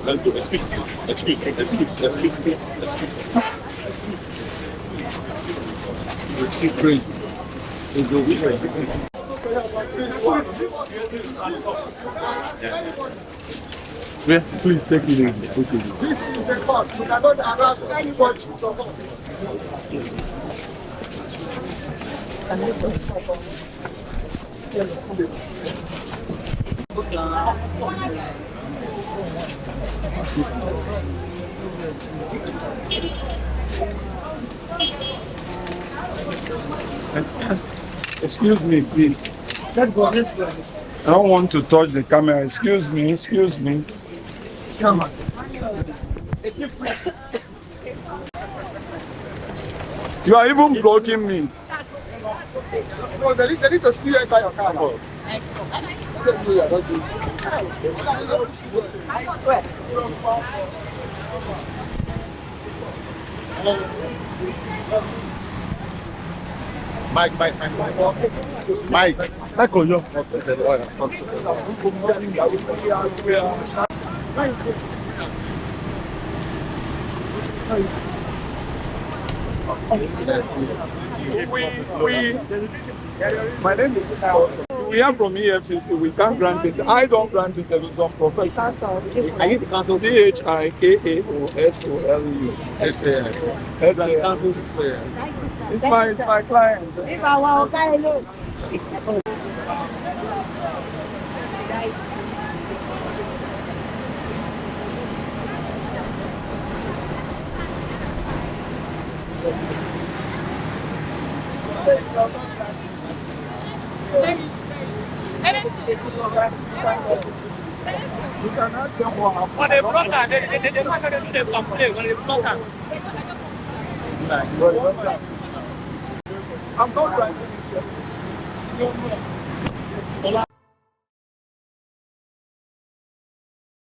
Let's do excuse. The Chief Priest is the winner. Yeah, please take it easy. This is a court. You cannot harass anybody to talk. Excuse me, please. I don't want to touch the camera. Excuse me. Come on. You are even blocking me. No, they need to see you enter your car now. Mike. Oyo. My name is Charles. We are from EFCC. We can't grant it. I don't grant it. There is some professional. I need to cancel. CHIKAOSOLU. SAN. It's my client. You cannot tell what I'm not trying to